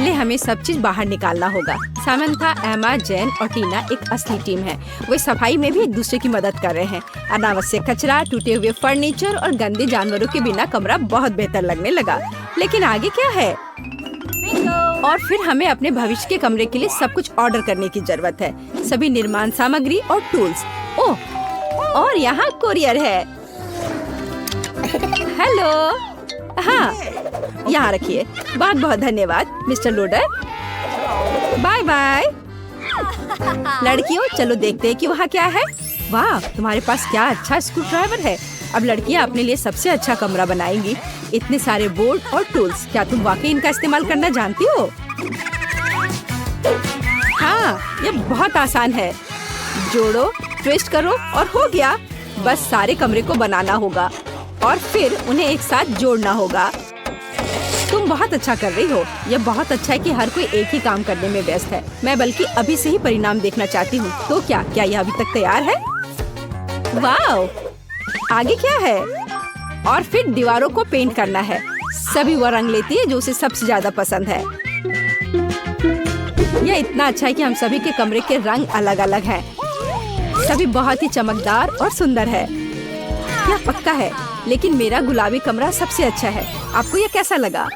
पहले हमें सब चीज बाहर निकालना होगा। सामंथा, एमा, जैन और टीना एक असली टीम है। वे सफाई में भी एक दूसरे की मदद कर रहे हैं। अनावश्यक कचरा, टूटे हुए फर्नीचर और गंदे जानवरों के बिना कमरा बहुत बेहतर लगने लगा। लेकिन आगे क्या है? और फिर हमें अपने भविष्य के कमरे के लिए सब कुछ ऑर्डर करने की जरूरत है। सभी निर्माण सामग्री और टूल्स। ओह, और यहाँ कोरियर है। हेलो। हाँ, यहाँ रखिए। बहुत बहुत धन्यवाद मिस्टर लोडर। Bye bye. लड़कियों, चलो देखते हैं कि वहाँ क्या है। वाह, तुम्हारे पास क्या अच्छा स्क्रू ड्राइवर है। अब लड़कियाँ अपने लिए सबसे अच्छा कमरा बनाएंगी। इतने सारे बोर्ड और टूल्स, क्या तुम वाकई इनका इस्तेमाल करना जानती हो? हाँ, ये बहुत आसान है। जोड़ो, ट्विस्ट करो और हो गया। बस सारे कमरे को बनाना होगा और फिर उन्हें एक साथ जोड़ना होगा। तुम बहुत अच्छा कर रही हो। यह बहुत अच्छा है कि हर कोई एक ही काम करने में व्यस्त है। मैं बल्कि अभी से ही परिणाम देखना चाहती हूँ। तो क्या यह अभी तक तैयार है? वाह, आगे क्या है? और फिर दीवारों को पेंट करना है। सभी वो रंग लेती है जो उसे सबसे ज्यादा पसंद है। यह इतना अच्छा है कि हम सभी के कमरे के रंग अलग अलग हैं। सभी बहुत ही चमकदार और सुंदर है। यह पक्का है, लेकिन मेरा गुलाबी कमरा सबसे अच्छा है। आपको यह कैसा लगा?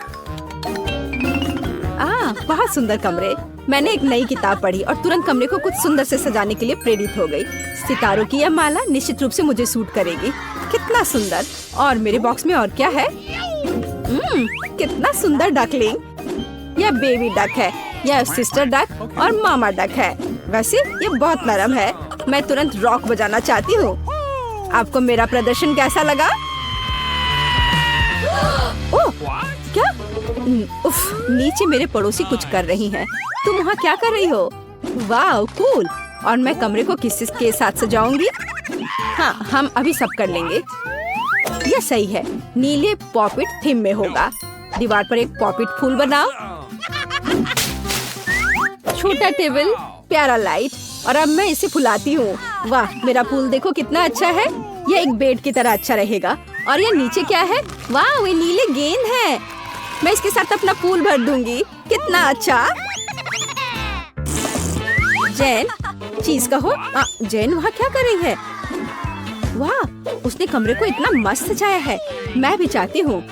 बहुत सुंदर कमरे। मैंने एक नई किताब पढ़ी और तुरंत कमरे को कुछ सुंदर से सजाने के लिए प्रेरित हो गई। सितारों की यह माला निश्चित रूप से मुझे सूट करेगी। कितना सुंदर। और मेरे बॉक्स में और क्या है? कितना सुंदर डकलिंग। यह बेबी डक है, यह सिस्टर डक और मामा डक है। वैसे ये बहुत नरम है। मैं तुरंत रॉक बजाना चाहती हूँ। आपको मेरा प्रदर्शन कैसा लगा? ओह, क्या? उफ, नीचे मेरे पड़ोसी कुछ कर रही हैं। तुम वहाँ क्या कर रही हो? वाह, कूल। और मैं कमरे को किसके साथ सजाऊंगी? हाँ, हम अभी सब कर लेंगे। यह सही है। नीले पॉपिट थीम में होगा। दीवार पर एक पॉपिट फूल बनाओ। छोटा टेबल, प्यारा लाइट। और अब मैं इसे फुलाती हूँ। वाह, मेरा फूल देखो कितना अच्छा है। यह एक बेड की तरह अच्छा रहेगा। और यह नीचे क्या है? वाह, वे नीले गेंद हैं। मैं इसके साथ अपना फूल भर दूंगी। कितना अच्छा। जैन, चीज कहो। जैन वहाँ क्या कर रही है? वाह, उसने कमरे को इतना मस्त सजाया है। मैं भी चाहती हूँ।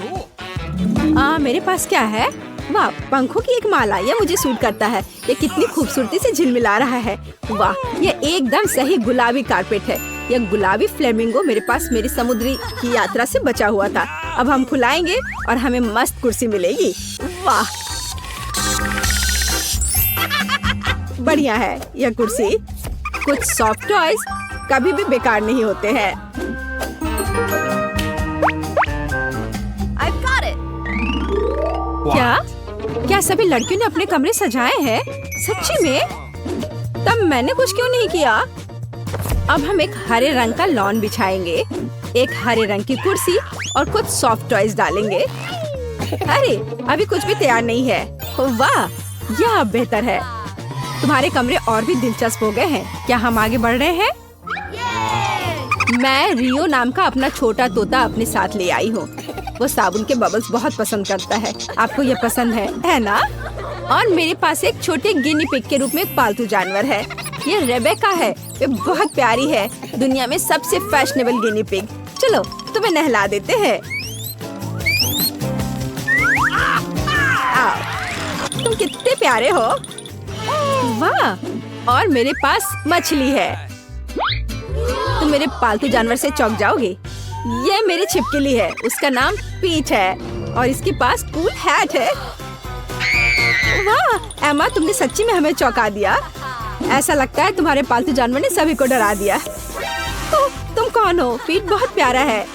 मेरे पास क्या है? वाह, पंखों की एक माला। यह मुझे सूट करता है। ये कितनी खूबसूरती से झिलमिला रहा है। वाह, यह एकदम सही गुलाबी कारपेट है। यह गुलाबी फ्लेमिंगो मेरे पास मेरी समुद्री की यात्रा से बचा हुआ था। अब हम खुलाएंगे और हमें मस्त कुर्सी मिलेगी। वाह, बढ़िया है यह कुर्सी। कुछ सॉफ्ट टॉयज कभी भी बेकार नहीं होते हैं। क्या सभी लड़कियों ने अपने कमरे सजाए हैं? सच्ची में? तब मैंने कुछ क्यों नहीं किया? अब हम एक हरे रंग का लॉन बिछाएंगे, एक हरे रंग की कुर्सी और कुछ सॉफ्ट टॉयज डालेंगे। अरे, अभी कुछ भी तैयार नहीं है। वाह, यह अब बेहतर है। तुम्हारे कमरे और भी दिलचस्प हो गए हैं। क्या हम आगे बढ़ रहे हैं? मैं रियो नाम का अपना छोटा तोता अपने साथ ले आई हूँ। वो साबुन के बबल्स बहुत पसंद करता है। आपको ये पसंद है ना? और मेरे पास एक छोटे गिनी पिग के रूप में एक पालतू जानवर है। ये रेबेका है। ये बहुत प्यारी है। दुनिया में सबसे फैशनेबल गिनी पिग। चलो, तुम्हें नहला देते हैं। तुम कितने प्यारे हो। वाह, और मेरे पास मछली है। तुम मेरे पालतू जानवर से चौंक जाओगे। ये मेरी छिपकली है। उसका नाम पीच है और इसके पास कूल हैट है। वाह, एमा, तुमने सच्ची में हमें चौंका दिया। ऐसा लगता है तुम्हारे पालतू जानवर ने सभी को डरा दिया। तुम कौन हो? पीट बहुत प्यारा है।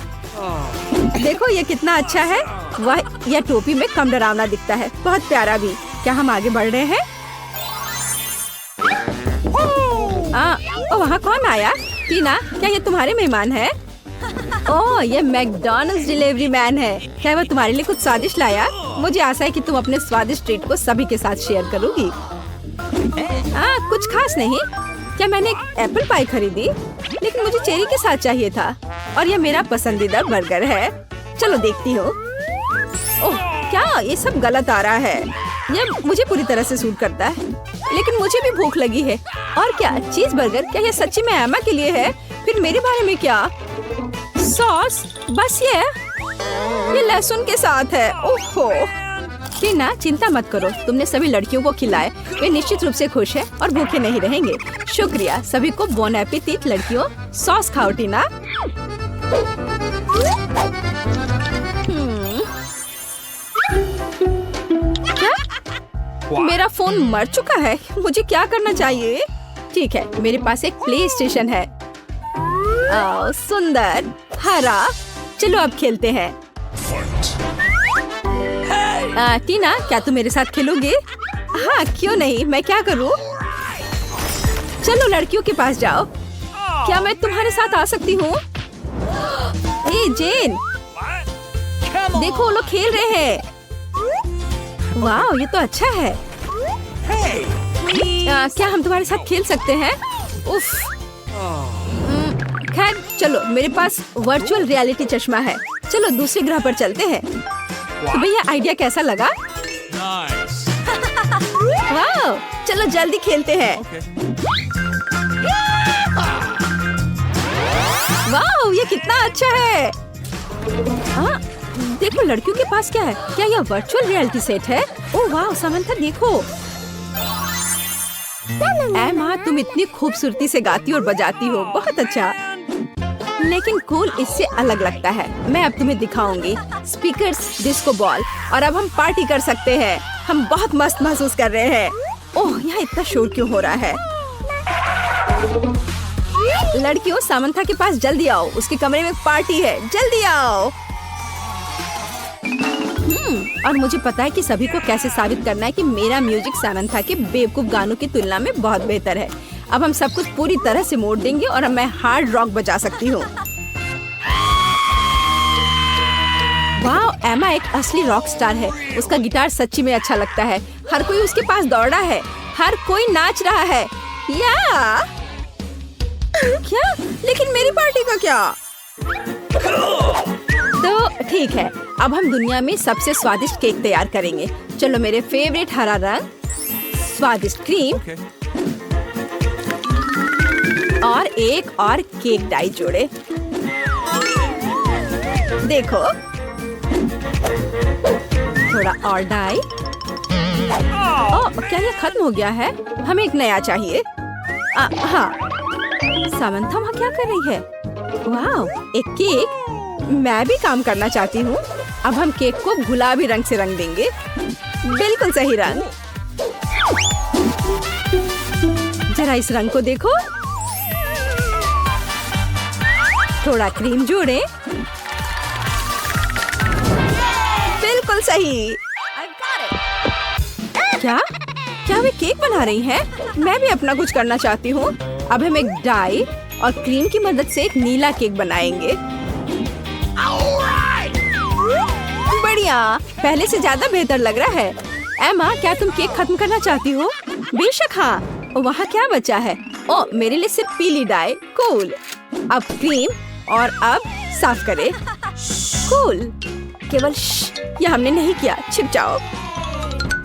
देखो ये कितना अच्छा है। वह यह टोपी में कम डरावना दिखता है। बहुत प्यारा भी। क्या हम आगे बढ़ रहे हैं? वहाँ कौन आया? टीना, क्या ये तुम्हारे मेहमान है? ओह, ये मैकडॉनल्ड्स डिलीवरी मैन है। क्या वो तुम्हारे लिए कुछ स्वादिष्ट लाया? मुझे आशा है कि तुम अपने स्वादिष्ट ट्रीट को सभी के साथ शेयर करोगी। कुछ खास नहीं। क्या मैंने एक एप्पल पाई खरीदी, लेकिन मुझे चेरी के साथ चाहिए था। और यह मेरा पसंदीदा बर्गर है। चलो देखती हूँ। ओह, क्या ये सब गलत आ रहा है? ये मुझे पूरी तरह से सूट करता है, लेकिन मुझे भी भूख लगी है। और क्या चीज बर्गर, क्या ये सच्ची में एमा के लिए है? फिर मेरे बारे में क्या? सॉस, बस ये लहसुन के साथ है। ओहो टीना, चिंता मत करो, तुमने सभी लड़कियों को खिलाए, वे निश्चित रूप से खुश है और भूखे नहीं रहेंगे। शुक्रिया, सभी को बोन एपेटिट। लड़कियों, सॉस खाओ। टीना, क्या मेरा फोन मर चुका है? मुझे क्या करना चाहिए? ठीक है, मेरे पास एक प्ले स्टेशन है। सुंदर हरा, चलो अब खेलते हैं। टीना, क्या तुम मेरे साथ खेलोगे? हाँ, क्यों नहीं, मैं क्या करूँ? चलो लड़कियों के पास जाओ। क्या मैं तुम्हारे साथ आ सकती हूँ? जेन, देखो वो लोग खेल रहे हैं। वाह, ये तो अच्छा है। क्या हम तुम्हारे साथ खेल सकते हैं? उफ। खैर चलो, मेरे पास वर्चुअल रियलिटी चश्मा है। चलो दूसरे ग्रह पर चलते हैं। तो भैया, आइडिया कैसा लगा? वाह, चलो जल्दी खेलते हैं। वाह, ये कितना अच्छा है। देखो लड़कियों के पास क्या है। क्या यह वर्चुअल रियलिटी सेट है? ओह वाह समंथा, देखो। एमा, तुम इतनी खूबसूरती से गाती और बजाती हो, बहुत अच्छा। लेकिन कूल इससे अलग लगता है। मैं अब तुम्हें दिखाऊंगी। स्पीकर्स, डिस्को बॉल, और अब हम पार्टी कर सकते हैं। हम बहुत मस्त महसूस कर रहे हैं। ओह, यहाँ इतना शोर क्यों हो रहा है? लड़कियों, सामंथा के पास जल्दी आओ, उसके कमरे में पार्टी है, जल्दी आओ। और मुझे पता है कि सभी को कैसे साबित करना है कि मेरा म्यूजिक सामंथा के बेवकूफ गानों की तुलना में बहुत बेहतर है। अब हम सब कुछ पूरी तरह से मोड़ देंगे और अब मैं हार्ड रॉक बजा सकती हूँ। वाह, एमा एक असली रॉक स्टार है। उसका गिटार सच्ची में अच्छा लगता है। हर कोई उसके पास दौड़ा है, हर कोई नाच रहा है। या क्या? लेकिन मेरी पार्टी का क्या? तो ठीक है, अब हम दुनिया में सबसे स्वादिष्ट केक तैयार करेंगे। चलो, मेरे फेवरेट हरा रंग, स्वादिष्ट क्रीम और एक और केक डाई जोड़े। देखो, थोड़ा और डाई। ओह, क्या ये खत्म हो गया है? हमें एक नया चाहिए। हाँ, सामंथा वहाँ क्या कर रही है? वाह, एक केक। मैं भी काम करना चाहती हूँ। अब हम केक को गुलाबी रंग से रंग देंगे। बिल्कुल सही रंग। जरा इस रंग को देखो। थोड़ा क्रीम जोड़े। बिल्कुल सही। क्या? क्या वे केक बना रही हैं? मैं भी अपना कुछ करना चाहती हूँ। अब हम एक डाई और क्रीम की मदद से एक नीला केक बनाएंगे। बढ़िया, पहले से ज्यादा बेहतर लग रहा है। एमा, क्या तुम केक खत्म करना चाहती हो? बेशक हाँ। वहाँ क्या बचा है? ओह, मेरे लिए सिर्फ पीली डाई। कूल। अब क्रीम और अब साफ करें। कूल। केवल यह हमने नहीं किया। छिप जाओ।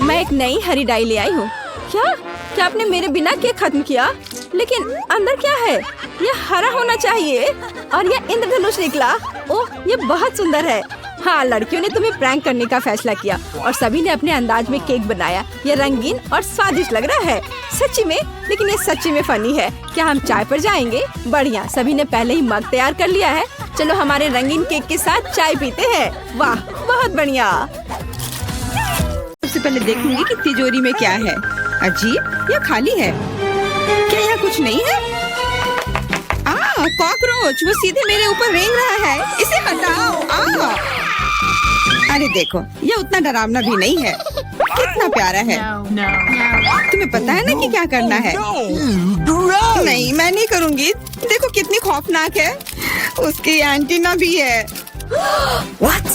मैं एक नई हरी डाई ले आई हूँ। क्या आपने मेरे बिना केक खत्म किया? लेकिन अंदर क्या है? यह हरा होना चाहिए और यह इंद्रधनुष निकला। ओह, ये बहुत सुंदर है। हाँ, लड़कियों ने तुम्हें प्रैंक करने का फैसला किया और सभी ने अपने अंदाज में केक बनाया। ये रंगीन और स्वादिष्ट लग रहा है सच्ची में, लेकिन ये सच्ची में फनी है। क्या हम चाय पर जाएंगे? बढ़िया, सभी ने पहले ही मग तैयार कर लिया है। चलो हमारे रंगीन केक के साथ चाय पीते हैं। वाह, बहुत बढ़िया। सबसे पहले देखूंगी कि तिजोरी में क्या है। अजीब, यह खाली है। क्या यहाँ कुछ नहीं है? कॉकरोच, वो सीधे मेरे ऊपर रेंग रहा है। इसे हटाओ। अरे देखो, ये उतना डरावना भी नहीं है। कितना प्यारा है। तुम्हें पता है ना कि क्या करना है? नहीं, मैं नहीं करूँगी। देखो कितनी खौफनाक है। उसकी एंटीना भी है। What?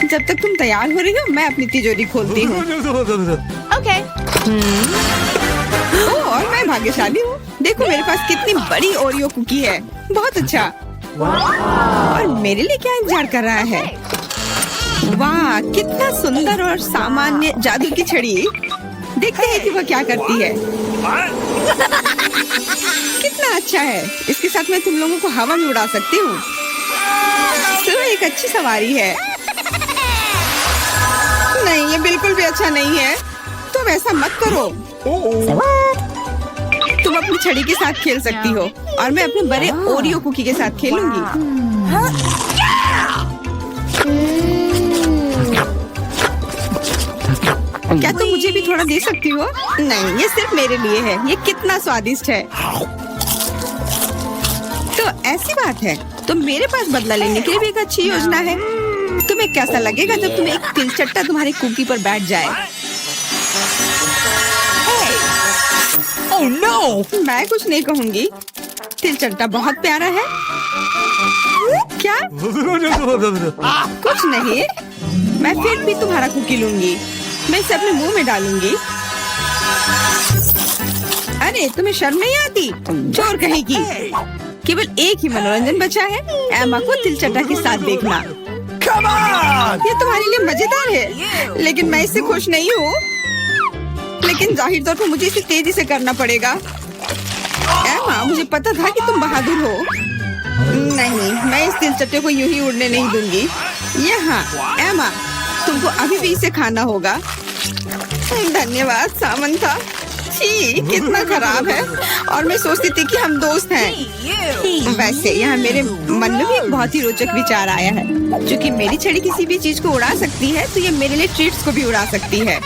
जब तक तुम तैयार हो रही हो, मैं अपनी तिजोरी खोलती हूँ। ओके। और मैं भाग्यशाली हूँ। देखो मेरे पास कितनी बड़ी ओरियो कुकी है। बहुत अच्छा। और मेरे लिए क्या इंतजार कर रहा है? वाह, कितना सुंदर और सामान्य जादू की छड़ी। देखते हैं कि वह क्या करती है। कितना अच्छा है। इसके साथ मैं तुम लोगों को हवा में उड़ा सकती हूँ। तो एक अच्छी सवारी है। नहीं, ये बिल्कुल भी अच्छा नहीं है। तुम ऐसा मत करो। तुम अपनी छड़ी के साथ खेल सकती हो और मैं अपने बड़े ओरियो कुकी के साथ खेलूंगी। क्या तुम मुझे भी थोड़ा दे सकती हो? नहीं, ये सिर्फ मेरे लिए है। ये कितना स्वादिष्ट है। तो ऐसी बात है, तो मेरे पास बदला लेने के लिए भी एक अच्छी योजना है। तुम्हें कैसा लगेगा जब तुम एक तिलचट्टा तुम्हारी कुकी पर बैठ जाए? Oh no! मैं कुछ नहीं कहूँगी। तिलचट्टा बहुत प्यारा है। क्या? कुछ नहीं। मैं फिर भी तुम्हारा कुकी लूंगी। मैं इसे अपने मुंह में डालूंगी। अरे, तुम्हें शर्म नहीं आती? चोर कहेगी। केवल एक ही मनोरंजन बचा है, एमा को तिलचट्टा के साथ देखना। Come on! ये तुम्हारे लिए मजेदार है, लेकिन मैं इससे खुश नहीं हूँ। लेकिन जाहिर तौर पर मुझे इसे तेजी से करना पड़ेगा। एमा, मुझे पता था कि तुम बहादुर हो। नहीं, मैं इस तिलचट्टे को यूं ही उड़ने नहीं दूंगी। यहाँ, एमा, तुमको अभी भी इसे खाना होगा। धन्यवाद सामंथा। छी, कितना खराब है। और मैं सोचती थी कि हम दोस्त हैं। वैसे यहाँ मेरे मन में भी एक बहुत ही रोचक विचार आया है। क्योंकि मेरी छड़ी किसी भी चीज को उड़ा सकती है, तो ये मेरे लिए ट्रीट्स को भी उड़ा सकती है।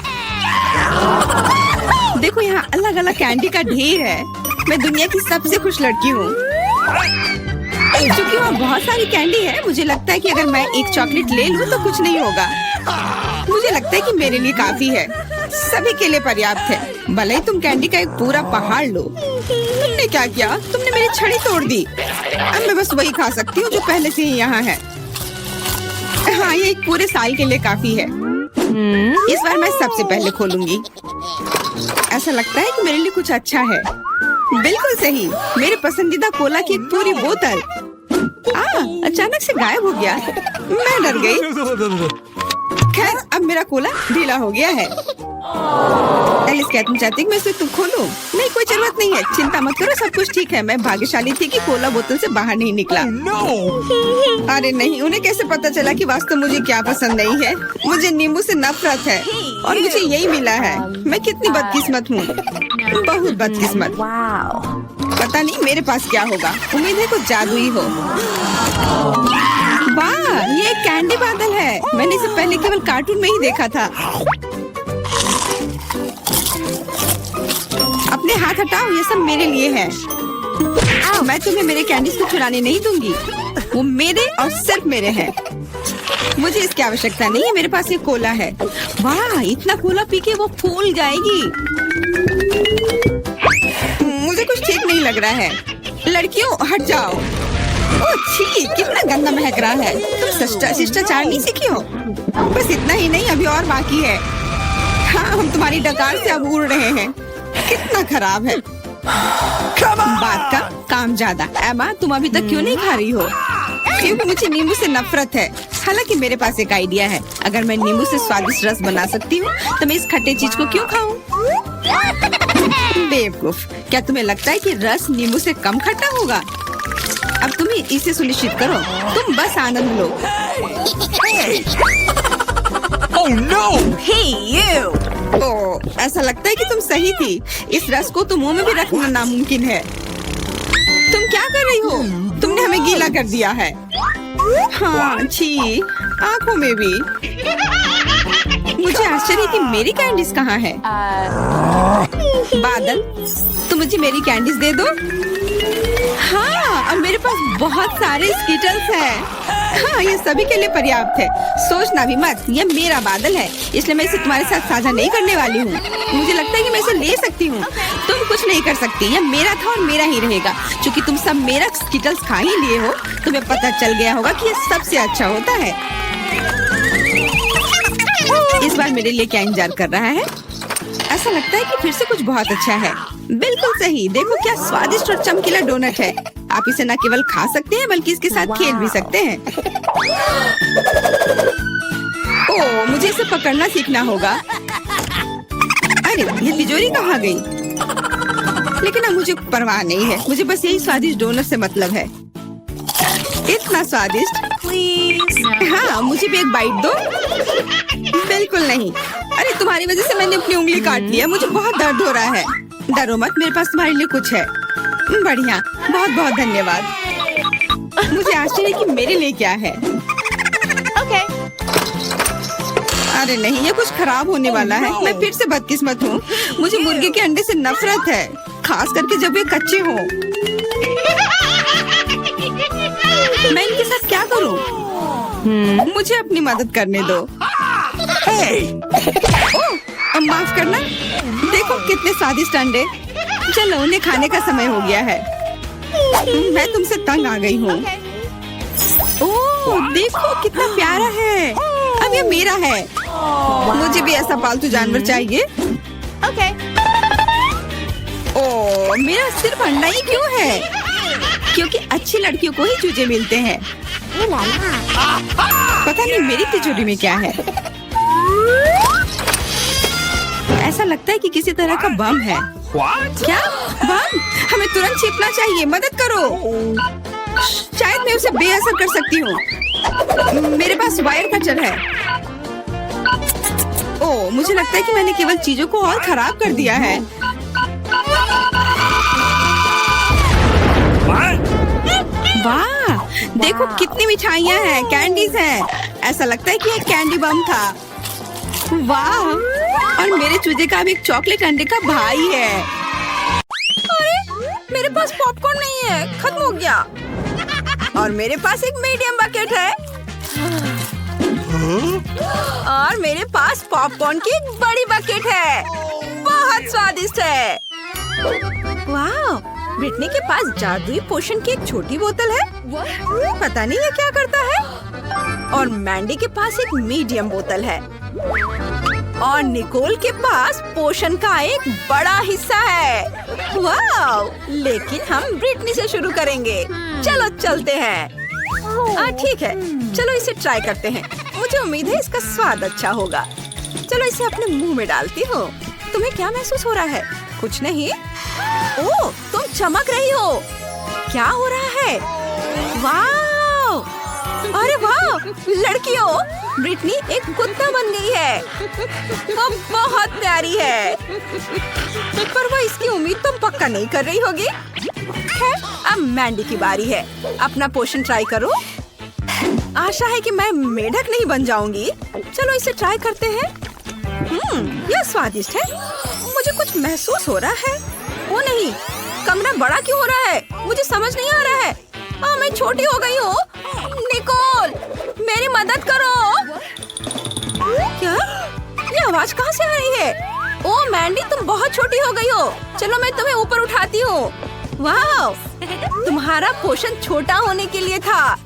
देखो, यहाँ अलग अलग कैंडी का ढेर है। मैं दुनिया की सबसे खुश लड़की हूँ। क्योंकि वहाँ बहुत सारी कैंडी है, मुझे लगता है कि अगर मैं एक चॉकलेट ले लूँ तो कुछ नहीं होगा। मुझे लगता है कि मेरे लिए काफी है। सभी के लिए पर्याप्त है। भले ही तुम कैंडी का एक पूरा पहाड़ लो। तुमने क्या किया? तुमने मेरी छड़ी तोड़ दी। अब मैं बस वही खा सकती हूँ जो पहले से ही यहाँ है। हाँ, ये एक पूरे साल के लिए काफी है। इस बार मैं सबसे पहले खोलूंगी। ऐसा लगता है कि मेरे लिए कुछ अच्छा है। बिल्कुल सही, मेरे पसंदीदा कोला की एक पूरी बोतल। अचानक से गायब हो गया। मैं डर गई। खैर, अब मेरा कोला ढीला हो गया है। एलिस, क्या तुम चाहती कि मैं इसे तुम खोलूं? नहीं, कोई जरूरत नहीं है। चिंता मत करो, सब कुछ ठीक है। मैं भाग्यशाली थी कि कोला बोतल से बाहर नहीं निकला। No! अरे नहीं, उन्हें कैसे पता चला कि वास्तव मुझे क्या पसंद नहीं है? मुझे नींबू से नफरत है और मुझे यही मिला है। मैं कितनी बदकिस्मत हूँ, बहुत बदकिस्मत। पता नहीं मेरे पास क्या होगा। उम्मीद है कुछ जादुई हो। वाह, ये एक कैंडी बादल है। मैंने इसे पहले केवल कार्टून में ही देखा था। अपने हाथ हटाओ, ये सब मेरे लिए है। मैं तुम्हें मेरे कैंडीज को चुराने नहीं दूंगी। वो मेरे और सिर्फ मेरे हैं। मुझे इसकी आवश्यकता नहीं है। मेरे पास ये कोला है। वाह, इतना कोला पी के वो फूल जाएगी। मुझे कुछ ठीक नहीं लग रहा है। लड़कियों, हट जाओ। ओह छी, कितना गंदा महक रहा है। तुम शिष्टाचार नहीं सीखी हो? बस इतना ही नहीं, अभी और बाकी है। हाँ, हम तुम्हारी डकार से अब उड़ रहे हैं। कितना खराब है। बात का काम ज्यादा। एमा, तुम अभी तक क्यों नहीं खा रही हो? क्योंकि मुझे नींबू से नफरत है। हालांकि मेरे पास एक आइडिया है। अगर मैं नींबू से स्वादिष्ट रस बना सकती हूँ, तो मैं इस खट्टे चीज को क्यों खाऊं? बेवकूफ, क्या तुम्हें लगता है कि रस नींबू से कम खट्टा होगा? अब तुम ही इसे सुनिश्चित करो। तुम बस आनंद लो। Oh no! Hey you! ओह, ऐसा लगता है कि तुम सही थी। इस रस को तो मुंह में भी रखना नामुमकिन है। तुम क्या कर रही हो? तुमने हमें गीला कर दिया है। हाँ, छी, आँखों में भी। मुझे आश्चर्य कि मेरी कैंडीज कहाँ है? बादल, तुम मुझे मेरी कैंडीज दे दो। हाँ, अब मेरे पास बहुत सारे स्कीटल्स हैं। हाँ, ये सभी के लिए पर्याप्त है। सोचना भी मत, ये मेरा बादल है, इसलिए मैं इसे तुम्हारे साथ साझा नहीं करने वाली हूँ। मुझे लगता है कि मैं इसे ले सकती हूँ। तुम कुछ नहीं कर सकती। ये मेरा था और मेरा ही रहेगा। क्योंकि तुम सब मेरा स्कीटल्स खा ही लिए हो, तुम्हें पता चल गया होगा कि ये सबसे अच्छा होता है। इस बार मेरे लिए क्या इंतजार कर रहा है? ऐसा लगता है कि फिर से कुछ बहुत अच्छा है। बिल्कुल सही, देखो क्या स्वादिष्ट और चमकीला डोनट है। आप इसे न केवल खा सकते हैं, बल्कि इसके साथ खेल भी सकते हैं। ओह, मुझे इसे पकड़ना सीखना होगा। अरे ये तिजोरी कहाँ गई? लेकिन अब मुझे परवाह नहीं है, मुझे बस यही स्वादिष्ट डोनट से मतलब है। इतना स्वादिष्ट। हाँ, मुझे भी एक बाइट दो। बिल्कुल नहीं। अरे तुम्हारी वजह से मैंने अपनी उंगली काट लिया, मुझे बहुत दर्द हो रहा है। डरो मत, मेरे पास तुम्हारे लिए कुछ है। बढ़िया, बहुत बहुत धन्यवाद। मुझे आश्चर्य है कि मेरे लिए क्या है। अरे नहीं, ये कुछ खराब होने वाला है। मैं फिर से बदकिस्मत हूँ। मुझे मुर्गे के अंडे से नफरत है, खास करके जब वे कच्चे हों। मैं इनके साथ क्या करूँ? मुझे अपनी मदद करने दो। ओह, माफ करना। देखो कितने स्वादिष्ट अंडे। चलो, उन्हें खाने का समय हो गया है। मैं तुमसे तंग आ गई हूँ। ओह, देखो कितना प्यारा है। अब ये मेरा है। मुझे भी ऐसा पालतू जानवर चाहिए। ओह, मेरा सिर्फ अंडा ही क्यों है? क्योंकि अच्छी लड़कियों को ही चूजे मिलते हैं। पता नहीं मेरी तिजोरी में क्या है। ऐसा लगता है कि किसी तरह का बम है। क्या बम? हमें तुरंत छिपना चाहिए। मदद करो। शायद मैं उसे बेअसर कर सकती हूँ। मेरे पास वायर कटर है। ओह, मुझे लगता है कि मैंने केवल चीजों को और खराब कर दिया है। वाह, देखो कितनी मिठाइयाँ हैं, कैंडीज हैं। ऐसा लगता है कि एक कैंडी बम था। वाह, और मेरे चूजे का भी एक चॉकलेट अंडे का भाई है। अरे, मेरे पास पॉपकॉर्न नहीं है, खत्म हो गया। और मेरे पास एक मीडियम बकेट है। और मेरे पास पॉपकॉर्न की एक बड़ी बकेट है। बहुत स्वादिष्ट है। वाह, ब्रिटनी के पास जादुई पोशन की एक छोटी बोतल है। पता नहीं ये क्या करता है। और मैंडी के पास एक मीडियम बोतल है। और निकोल के पास पोशन का एक बड़ा हिस्सा है। वाह, लेकिन हम ब्रिटनी से शुरू करेंगे। चलो चलते हैं। ठीक है, चलो इसे ट्राई करते हैं। मुझे उम्मीद है इसका स्वाद अच्छा होगा। चलो इसे अपने मुंह में डालती हूँ। तुम्हें क्या महसूस हो रहा है? कुछ नहीं। ओह, तुम चमक रही हो। क्या हो रहा है? वाह, अरे वाह, लड़कियों, ब्रिटनी एक कुत्ता बन गई है। वो बहुत प्यारी है। पर वो इसकी उम्मीद तुम पक्का नहीं कर रही होगी। खैर, अब मैंडी की बारी है। अपना पोशन ट्राई करो। आशा है कि मैं मेढक नहीं बन जाऊंगी। चलो इसे ट्राई करते हैं। यह स्वादिष्ट है। मुझे कुछ महसूस हो रहा है। वो नहीं, कमरा बड़ा क्यों हो रहा है? मुझे समझ नहीं आ रहा है। मैं छोटी हो गई हूँ। निकोल, मेरी मदद करो। क्या? ये आवाज कहाँ से आ रही है? ओह मैंडी, तुम बहुत छोटी हो गई हो। चलो मैं तुम्हें ऊपर उठाती हूँ। वाह, तुम्हारा पोषण छोटा होने के लिए था,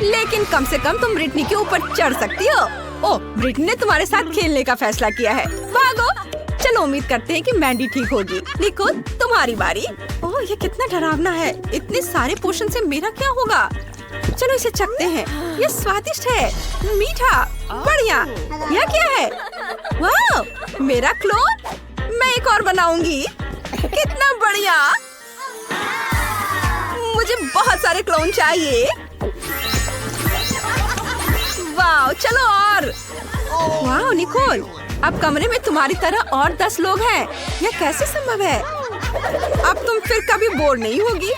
लेकिन कम से कम तुम ब्रिटनी के ऊपर चढ़ सकती हो। ओह, ब्रिटनी ने तुम्हारे साथ खेलने का फैसला किया है। भागो। चलो उम्मीद करते हैं कि मैंडी ठीक होगी। निकोल, तुम्हारी बारी। ओह, ये कितना डरावना है। इतने सारे पोषण से मेरा क्या होगा? चलो इसे चखते हैं। ये स्वादिष्ट है, मीठा, बढ़िया। यह क्या है? वाह, मेरा क्लोन। मैं एक और बनाऊंगी। कितना बढ़िया। मुझे बहुत सारे क्लोन चाहिए। वाह, चलो और। वाह निकोल, अब कमरे में तुम्हारी तरह और 10 लोग हैं। यह कैसे संभव है? अब तुम फिर कभी बोर नहीं होगी।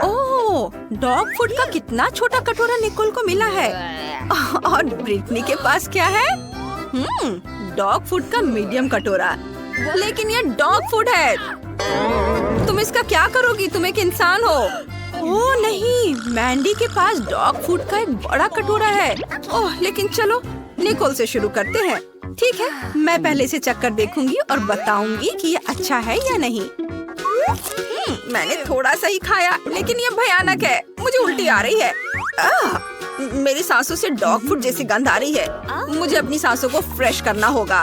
ओह, डॉग फूड का कितना छोटा कटोरा निकोल को मिला है। और ब्रिटनी के पास क्या है? डॉग फूड का मीडियम कटोरा। लेकिन यह डॉग फूड है। तुम इसका क्या करोगी? तुम एक इंसान हो। ओह नहीं, मैंडी के पास डॉग फूड का एक बड़ा कटोरा है। ओह, लेकिन चलो निकोल से शुरू करते हैं। ठीक है, मैं पहले से चक्कर देखूंगी और बताऊंगी कि ये अच्छा है या नहीं। मैंने थोड़ा सा ही खाया, लेकिन ये भयानक है। मुझे उल्टी आ रही है। मेरी सांसों से डॉग फूड जैसी गंध आ रही है। मुझे अपनी सांसों को फ्रेश करना होगा।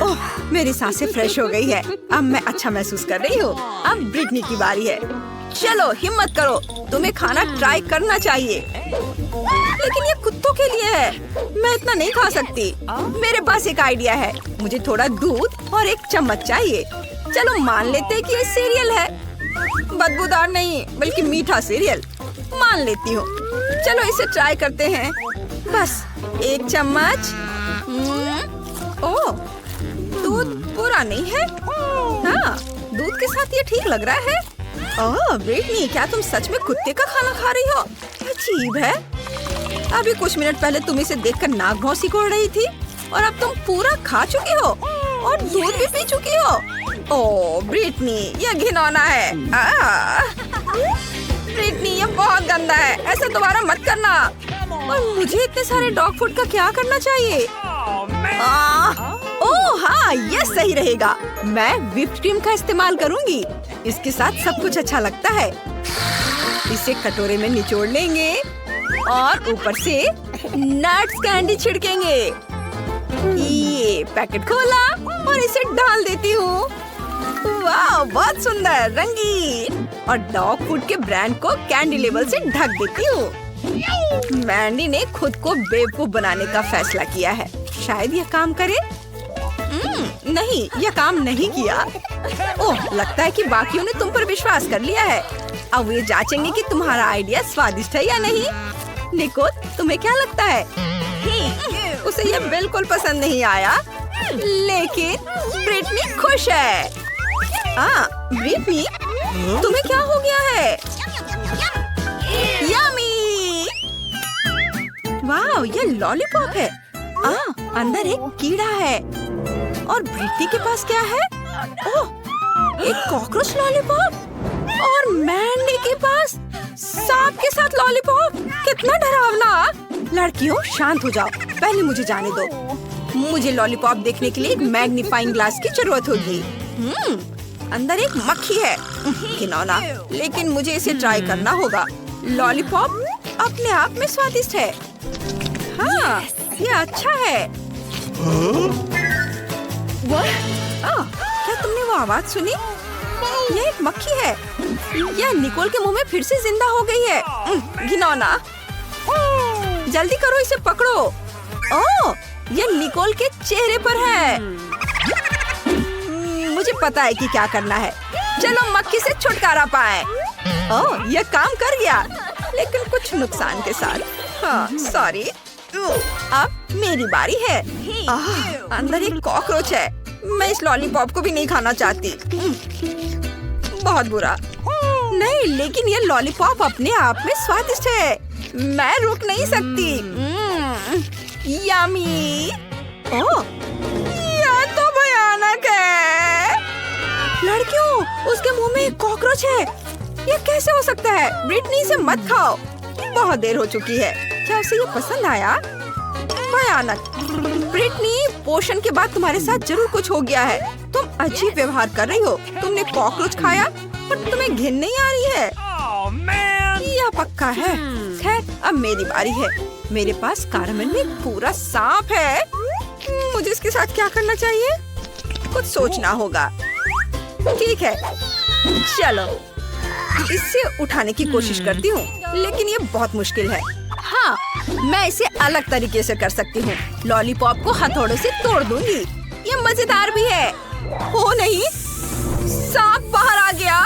ओह, मेरी सांसें फ्रेश हो गई है। अब मैं अच्छा महसूस कर रही हूँ। अब ब्रिटनी की बारी है। चलो हिम्मत करो, तुम्हें खाना ट्राई करना चाहिए। लेकिन ये कुत्तों के लिए है, मैं इतना नहीं खा सकती। मेरे पास एक आइडिया है, मुझे थोड़ा दूध और एक चम्मच चाहिए। चलो मान लेते हैं कि ये सीरियल है, बदबूदार नहीं बल्कि मीठा सीरियल। मान लेती हूँ। चलो इसे ट्राई करते हैं। बस एक चम्मच। ओह, दूध पूरा नहीं है। हाँ, दूध के साथ ये ठीक लग रहा है। ओह ब्रिटनी, क्या तुम सच में कुत्ते का खाना खा रही हो? अजीब है। अभी कुछ मिनट पहले तुम इसे देखकर नाक भौं सिकोड़ रही थी और अब तुम पूरा खा चुकी हो और दूध भी पी चुकी हो। ओह ब्रिटनी, यह घिनौना है। ब्रिटनी, ये बहुत गंदा है, ऐसा दोबारा मत करना। और मुझे इतने सारे डॉग फूड का क्या करना चाहिए? ओह हाँ, ये सही रहेगा। मैं व्हिप्ड क्रीम का इस्तेमाल करूंगी। इसके साथ सब कुछ अच्छा लगता है। इसे कटोरे में निचोड़ लेंगे और ऊपर से नट्स कैंडी छिड़केंगे। ये पैकेट खोला और इसे डाल देती हूँ। वाह, बहुत सुंदर, रंगीन। और डॉग फूड के ब्रांड को कैंडी लेबल से ढक देती हूँ। मैंडी ने खुद को बेवकूफ बनाने का फैसला किया है। शायद यह काम करे। नहीं, यह काम नहीं किया। ओह, लगता है कि बाकियों ने तुम पर विश्वास कर लिया है। अब वे जांचेंगे कि तुम्हारा आइडिया स्वादिष्ट है या नहीं। निको, तुम्हें क्या लगता है? उसे यह बिल्कुल पसंद नहीं आया, लेकिन ब्रिटनी खुश है। ब्रिटनी, तुम्हें क्या हो गया है? यम्मी! वाह, ये लॉलीपॉप है। अंदर एक कीड़ा है। और ब्रिटनी के पास क्या है? ओह, एक कॉकरोच लॉलीपॉप। और मैंडी के पास सांप के साथ लॉलीपॉप। कितना डरावना। लड़कियों, शांत हो जाओ, पहले मुझे जाने दो। मुझे लॉलीपॉप देखने के लिए एक मैग्नीफाइंग ग्लास की जरूरत होगी। अंदर एक मक्खी है, घिनौना, लेकिन मुझे इसे ट्राई करना होगा। लॉलीपॉप अपने आप में स्वादिष्ट है। हाँ, ये अच्छा है। क्या तुमने वो आवाज सुनी? ये एक मक्खी है। यह निकोल के मुंह में फिर से जिंदा हो गई है। घिनौना। जल्दी करो, इसे पकड़ो। ओह, ये निकोल के चेहरे पर है। मुझे पता है कि क्या करना है। चलो मक्खी से छुटकारा पाए। ओह, यह काम कर गया, लेकिन कुछ नुकसान के साथ। हाँ, सॉरी। अब मेरी बारी है। अंदर एक कॉकरोच है। मैं इस लॉलीपॉप को भी नहीं खाना चाहती। बहुत बुरा। नहीं, लेकिन ये लॉलीपॉप अपने आप में स्वादिष्ट है। मैं रुक नहीं सकती। यम्मी। ओह, यह तो भयानक है। लड़कियों, उसके मुंह में एक कॉकरोच है। ये कैसे हो सकता है? ब्रिटनी, इसे मत खाओ, बहुत देर हो चुकी है। क्या उसे ये पसंद आया? भयानक। ब्रिटनी, पोषण के बाद तुम्हारे साथ जरूर कुछ हो गया है। तुम अजीब व्यवहार कर रही हो। तुमने कॉकरोच खाया पर तुम्हें घिन नहीं आ रही है। यह पक्का है। खैर, अब मेरी बारी है। मेरे पास कारमेन में एक पूरा सांप है। मुझे इसके साथ क्या करना चाहिए? कुछ सोचना होगा। ठीक है, चलो इसे उठाने की कोशिश करती हूँ, लेकिन ये बहुत मुश्किल है। हाँ, मैं इसे अलग तरीके से कर सकती हूँ। लॉलीपॉप को हथौड़े से तोड़ दूंगी। ये मजेदार भी है। हो नहीं, सांप बाहर आ गया।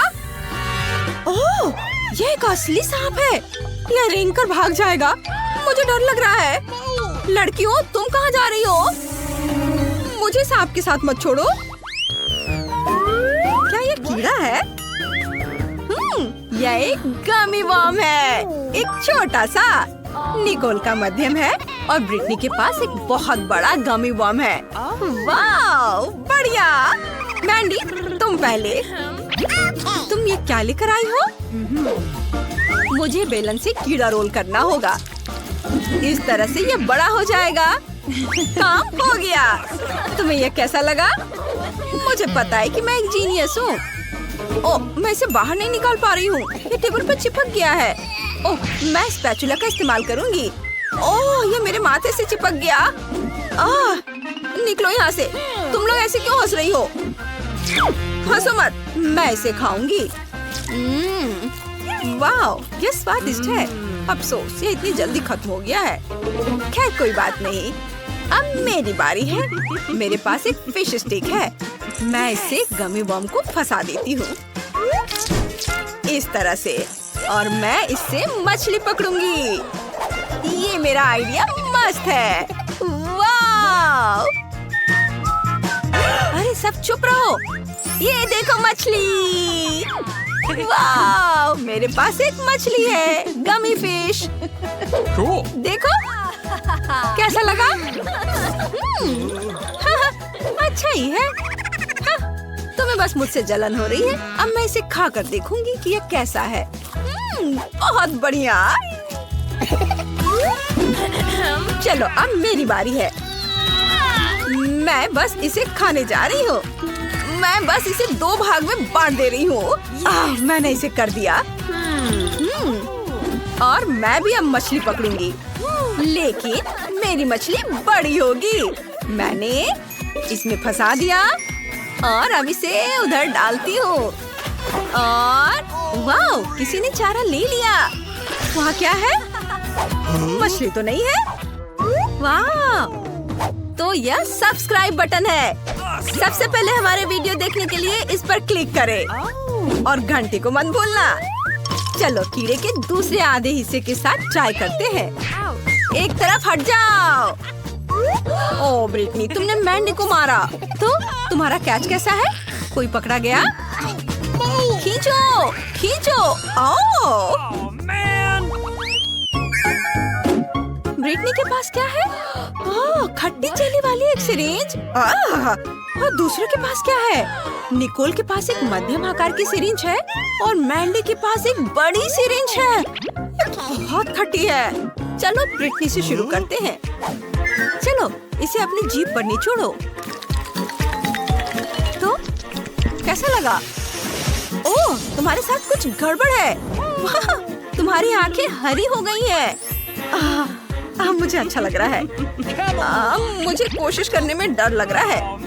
ओह, ये एक असली सांप है। यह रेंग कर भाग जाएगा। मुझे डर लग रहा है। लड़कियों, तुम कहाँ जा रही हो? मुझे सांप के साथ मत छोड़ो। क्या ये कीड़ा है? यह एक गमी वर्म है, एक छोटा सा। निकोल का मध्यम है और ब्रिटनी के पास एक बहुत बड़ा गमी वर्म है। वाह, बढ़िया। मैंडी, तुम पहले। तुम ये क्या लेकर आई हो? मुझे बेलन से कीड़ा रोल करना होगा। इस तरह से ये बड़ा हो जाएगा। काम हो गया। तुम्हें ये कैसा लगा? मुझे पता है कि मैं एक जीनियस हूँ। ओह, मैं इसे बाहर नहीं निकाल पा रही हूँ। ये टेबल पर चिपक गया है। ओह, मैं स्पैचुला का इस्तेमाल करूँगी। ओह, ये मेरे माथे से चिपक गया। निकलो यहाँ से। तुम लोग ऐसे क्यों हंस रही हो? हंसो मत, मैं इसे खाऊंगी। वाह, ये स्वादिष्ट है। अफसोस, ये इतनी जल्दी खत्म हो गया है। खैर कोई बात नहीं, अब मेरी बारी है। मेरे पास एक फिश स्टिक है। मैं इससे गमी बम को फंसा देती हूँ इस तरह से, और मैं इससे मछली पकड़ूंगी। ये मेरा आइडिया मस्त है। वाह! अरे सब चुप रहो, ये देखो मछली। वाह! मेरे पास एक मछली है, गमी फिश। Cool. देखो कैसा लगा? अच्छा ही है। तुम्हें बस मुझसे जलन हो रही है। अब मैं इसे खा कर देखूंगी कि ये कैसा है। बहुत बढ़िया। चलो अब मेरी बारी है। मैं बस इसे खाने जा रही हूँ। मैं बस इसे 2 भाग में बांट दे रही हूँ। मैंने इसे कर दिया। और मैं भी अब मछली पकड़ूंगी, लेकिन मेरी मछली बड़ी होगी। मैंने इसमें फंसा दिया और अब इसे उधर डालती हूँ। और वाह, किसी ने चारा ले लिया। वहाँ क्या है? मछली तो नहीं है। वाह, तो यह सब्सक्राइब बटन है। सबसे पहले हमारे वीडियो देखने के लिए इस पर क्लिक करें और घंटी को मत भूलना। चलो कीड़े के दूसरे आधे हिस्से के साथ ट्राई करते हैं। एक तरफ हट जाओ। ओ ब्रिटनी, तुमने मैंडी को मारा। तो तुम्हारा कैच कैसा है? कोई पकड़ा गया? खींचो खींचो। Oh man! ब्रिटनी के पास क्या है? खट्टी चेली वाली एक सिरिंज। और दूसरे के पास क्या है? निकोल के पास एक मध्यम आकार की सिरिंज है और मैंडी के पास एक बड़ी सिरिंज है। बहुत खट्टी है। चलो ब्रिटनी से शुरू करते हैं। चलो इसे अपनी जीभ पर निचोड़ो। तो कैसा लगा? ओह, तुम्हारे साथ कुछ गड़बड़ है। वाह, तुम्हारी आंखें हरी हो गई हैं। मुझे अच्छा लग रहा है। मुझे कोशिश करने में डर लग रहा है।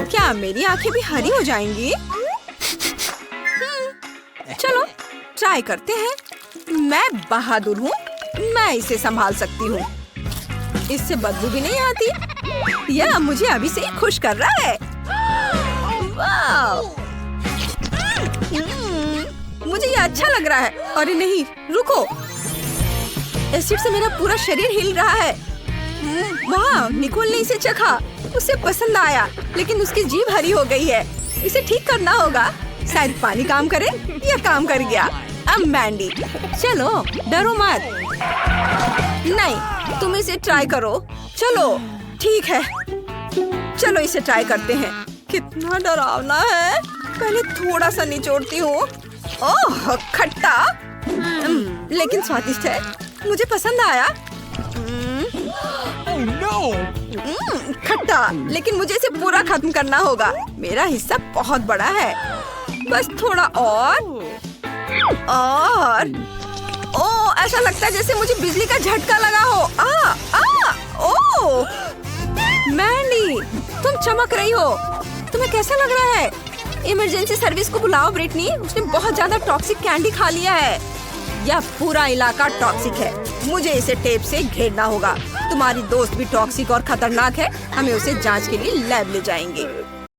क्या मेरी आंखें भी हरी हो जाएंगी? चलो ट्राई करते हैं। मैं बहादुर हूँ, मैं इसे संभाल सकती हूँ। इससे बदबू भी नहीं आती। यह मुझे अभी से ही खुश कर रहा है। वाह! मुझे ये अच्छा लग रहा है। अरे नहीं, रुको। एसिड से मेरा पूरा शरीर हिल रहा है। वाह, निकोल ने इसे चखा, उसे पसंद आया, लेकिन उसकी जीभ हरी हो गई है। इसे ठीक करना होगा। शायद पानी काम करे। यह काम कर गया। अब मैंडी, चलो डरो मत। नहीं, तुम इसे ट्राई करो। चलो ठीक है, चलो इसे ट्राई करते हैं। कितना डरावना है। पहले थोड़ा सा निचोड़ती हूँ। ओह खट्टा, लेकिन स्वादिष्ट है। मुझे पसंद आया। Oh no! खट्टा, लेकिन मुझे इसे पूरा खत्म करना होगा। मेरा हिस्सा बहुत बड़ा है। बस थोड़ा और। ओह, ऐसा लगता है जैसे मुझे बिजली का झटका लगा हो। ओह मैंडी, तुम चमक रही हो। तुम्हें कैसा लग रहा है? इमरजेंसी सर्विस को बुलाओ ब्रिटनी। उसने बहुत ज्यादा टॉक्सिक कैंडी खा लिया है। यह पूरा इलाका टॉक्सिक है। मुझे इसे टेप से घेरना होगा। तुम्हारी दोस्त भी टॉक्सिक और खतरनाक है। हमें उसे जांच के लिए लैब ले जाएंगे।